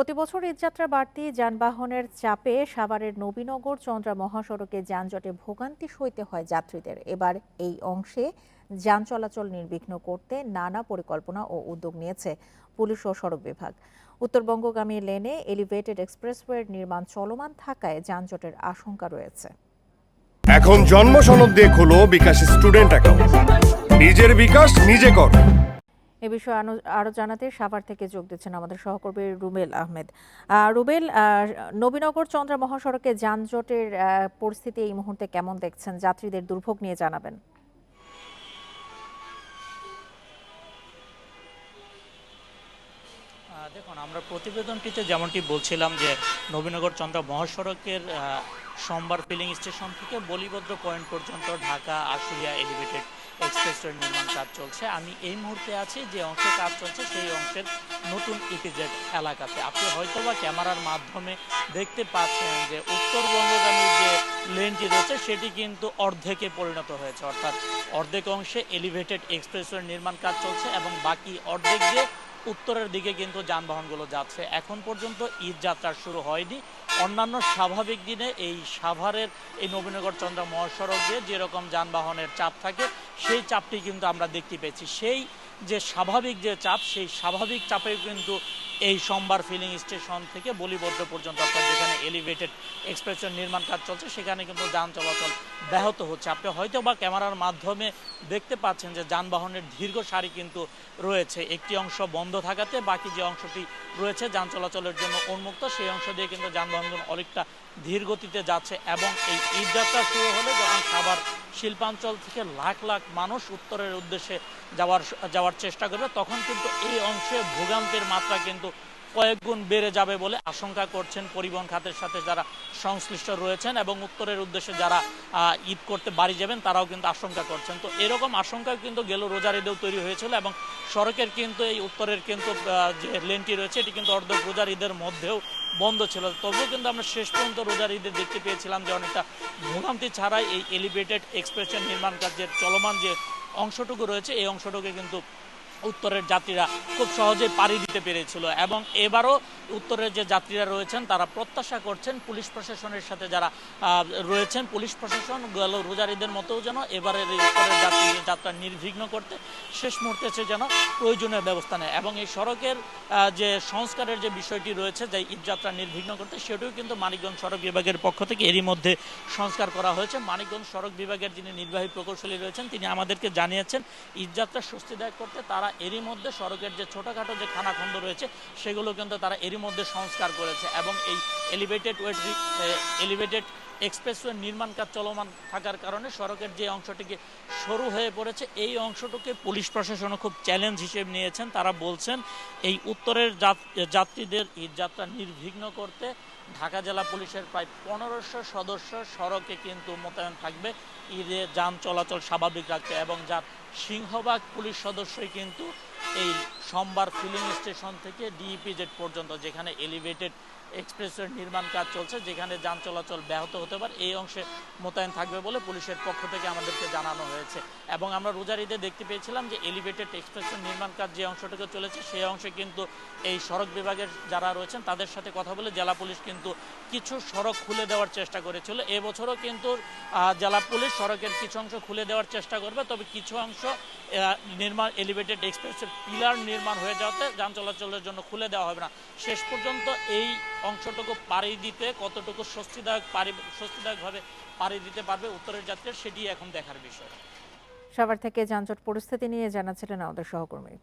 প্রতিবছর ঈদযাত্রা বাড়তি যানবাহনের চাপে সাভারের নবীনগর চন্দ্রা মহাসড়কে যানজটে ভোগান্তি সইতে হয় যাত্রীদের। এবার এই অংশে যান চলাচল নির্বিঘ্ন করতে নানা পরিকল্পনা ও উদ্যোগ নিয়েছে পুলিশ ও সড়ক বিভাগ। উত্তরবঙ্গগামী লেনে এলিভেটেড এক্সপ্রেসওয়ের নির্মাণ চলমান থাকায় যানজটের আশঙ্কা রয়েছে। এখন জন্ম সনদ দিয়ে খোলো বিকাশ স্টুডেন্ট অ্যাকাউন্ট। নিজের বিকাশ নিজে কর। এ বিষয়ে আরো জানাতে সাভার থেকে যোগ দিচ্ছেন আমাদের সহকর্মী রুবেল আহমেদ। রুবেল, নবীনগর চন্দ্রা মহাসড়কে যানজটের পরিস্থিতি এই মুহূর্তে কেমন দেখছেন? যাত্রীদের দুর্ভোগ নিয়ে জানাবেন। দেখুন, আমরা প্রতিবেদনটিতে যেমনটি বলছিলাম যে নবীনগর চন্দ্রা মহাসড়কের সোমবার ফিলিং স্টেশন থেকে বলিভদ্র পয়েন্ট পর্যন্ত ঢাকা আশুলিয়া এলিভেটেড এক্সপ্রেসওয়ের নির্মাণ কাজ চলছে। আমি এই মুহূর্তে আছি যে অংশে কাজ চলছে সেই অংশের নতুন ইপিজেড এলাকাতে। আপনি হয়তোবা ক্যামেরার মাধ্যমে দেখতে পাচ্ছেন যে উত্তরবঙ্গগামী যে লেনটি রয়েছে সেটি কিন্তু অর্ধেকে পরিণত হয়েছে, অর্থাৎ অর্ধেক অংশে এলিভেটেড এক্সপ্রেসওয়ের নির্মাণ কাজ চলছে এবং বাকি অর্ধেক দিয়ে উত্তরের দিকে কিন্তু যানবাহনগুলো যাচ্ছে। এখন পর্যন্ত ঈদ যাত্রা শুরু হয়নি। অন্যান্য স্বাভাবিক দিনে এই সাভারের এই নবীনগর চন্দ্রা মহাসড়ক দিয়ে যেরকম যানবাহনের চাপ থাকে সেই চাপটি কিন্তু আমরা দেখতে পেয়েছি। সেই যে স্বাভাবিক যে চাপ, সেই স্বাভাবিক চাপে কিন্তু এই সোমবার ফিলিং স্টেশন থেকে বলিভদ্র পর্যন্ত, অর্থাৎ যেখানে এলিভেটেড এক্সপ্রেসওয়ের নির্মাণ কাজ চলছে সেখানে কিন্তু যান চলাচল ব্যাহত হচ্ছে। আপনি হয়তো বা ক্যামেরার মাধ্যমে দেখতে পাচ্ছেন যে যানবাহনের দীর্ঘ সারি কিন্তু রয়েছে। একটি অংশ বন্ধ থাকাতে বাকি যে অংশটি রয়েছে যান চলাচলের জন্য উন্মুক্ত, সেই অংশ দিয়ে কিন্তু যানবাহনগুলো অনেকটা ধীর গতিতে যাচ্ছে। এবং এই ঈদযাত্রা শুরু হলে যখন সাভার শিল্পাঞ্চল থেকে লাখ লাখ মানুষ উত্তরের উদ্দেশ্যে যাওয়ার চেষ্টা করবে, তখন কিন্তু এই অংশে ভোগান্তির মাত্রা কিন্তু কয়েক গুণ বেড়ে যাবে বলে আশঙ্কা করছেন পরিবহন খাতের সাথে যারা সংশ্লিষ্ট রয়েছেন এবং উত্তরের উদ্দেশ্যে যারা ঈদ করতে বাড়ি যাবেন তারাও কিন্তু আশঙ্কা করছেন। তো এরকম আশঙ্কা কিন্তু গেল রোজার ঈদেও তৈরি হয়েছিল এবং সড়কের কিন্তু এই উত্তরের কিন্তু যে লেনটি রয়েছে এটি কিন্তু অর্ধেক রোজার ঈদের মধ্যেও বন্ধ ছিল। তবুও কিন্তু আমরা শেষ পর্যন্ত রোজার ঈদে দেখতে পেয়েছিলাম যে অনেকটা ভোগান্তি ছাড়াই এই এলিভেটেড এক্সপ্রেসওয়ে নির্মাণ কাজের চলমান যে অংশটুকু রয়েছে এই অংশটুকু কিন্তু উত্তরের যাত্রীরা খুব সহজেই পাড়ি দিতে পেরেছিল। এবং এবারও উত্তরের যে যাত্রীরা রয়েছেন তারা প্রত্যাশা করছেন পুলিশ প্রশাসনের সাথে যারা রয়েছেন, পুলিশ প্রশাসন গেল রোজার ঈদের মতোও যেন এবারের এই উত্তরের যাত্রীদের যাত্রা নির্বিঘ্ন করতে শেষ মুহূর্তে এসে যেন প্রয়োজনীয় ব্যবস্থা নেয়। এবং এই সড়কের যে সংস্কারের যে বিষয়টি রয়েছে যে ঈদযাত্রা নির্বিঘ্ন করতে, সেটিও কিন্তু মানিকগঞ্জ সড়ক বিভাগের পক্ষ থেকে এরই মধ্যে সংস্কার করা হয়েছে। মানিকগঞ্জ সড়ক বিভাগের যিনি নির্বাহী প্রকৌশলী রয়েছেন তিনি আমাদেরকে জানিয়েছেন ঈদযাত্রা স্বস্তিদায়ক করতে তারা এরই মধ্যে সড়কের যে ছোটোখাটো যে খানাখন্দ রয়েছে সেগুলো কিন্তু তারা এরই মধ্যে সংস্কার করেছে। এবং এই এলিভেটেড এক্সপ্রেসওয়ে নির্মাণ কাজ চলমান থাকার কারণে সড়কের যে অংশটিকে সরু হয়ে পড়েছে এই অংশটিকে পুলিশ প্রশাসনও খুব চ্যালেঞ্জ হিসেবে নিয়েছেন। তারা বলছেন এই উত্তরের যাত্রীদের ঈদযাত্রা নির্বিঘ্ন করতে ঢাকা জেলা পুলিশের প্রায় 1500 সদস্য সড়কে কিন্তু মোতায়েন থাকবে ঈদে যান চলাচল স্বাভাবিক রাখতে। এবং যার সিংহভাগ পুলিশ সদস্যই কিন্তু এই সোমবার ফিলিং স্টেশন থেকে ডিইপিজেড পর্যন্ত যেখানে এলিভেটেড এক্সপ্রেসওয়ের নির্মাণ কাজ চলছে, যেখানে যান চলাচল ব্যাহত হতে পারে এই অংশে মোতায়েন থাকবে বলে পুলিশের পক্ষ থেকে আমাদেরকে জানানো হয়েছে। এবং আমরা রোজার ঈদে দেখতে পেয়েছিলাম যে এলিভেটেড এক্সপ্রেসওয়ের নির্মাণ কাজ যে অংশটুকু চলেছে সেই অংশে কিন্তু এই সড়ক বিভাগের যারা রয়েছেন তাদের সাথে কথা বলে জেলা পুলিশ কিন্তু কিছু সড়ক খুলে দেওয়ার চেষ্টা করেছিল। এবছরও কিন্তু জেলা পুলিশ সড়কের কিছু অংশ খুলে দেওয়ার চেষ্টা করবে, তবে কিছু অংশ নির্মাণ এলিভেটেড এক্সপ্রেসের পিলার নির্মাণ হয়ে যাওয়াতে যান চলাচলের জন্য খুলে দেওয়া হবে না। শেষ পর্যন্ত এই অংশটুকু পাড়ি দিতে কতটুকু স্বস্তিদায়কভাবে পাড়ি দিতে পারবে উত্তরের যাত্রীরা সেটি এখন দেখার বিষয়। সাভার থেকে যানজট পরিস্থিতি নিয়ে জানাচ্ছিলেন আমাদের সহকর্মী।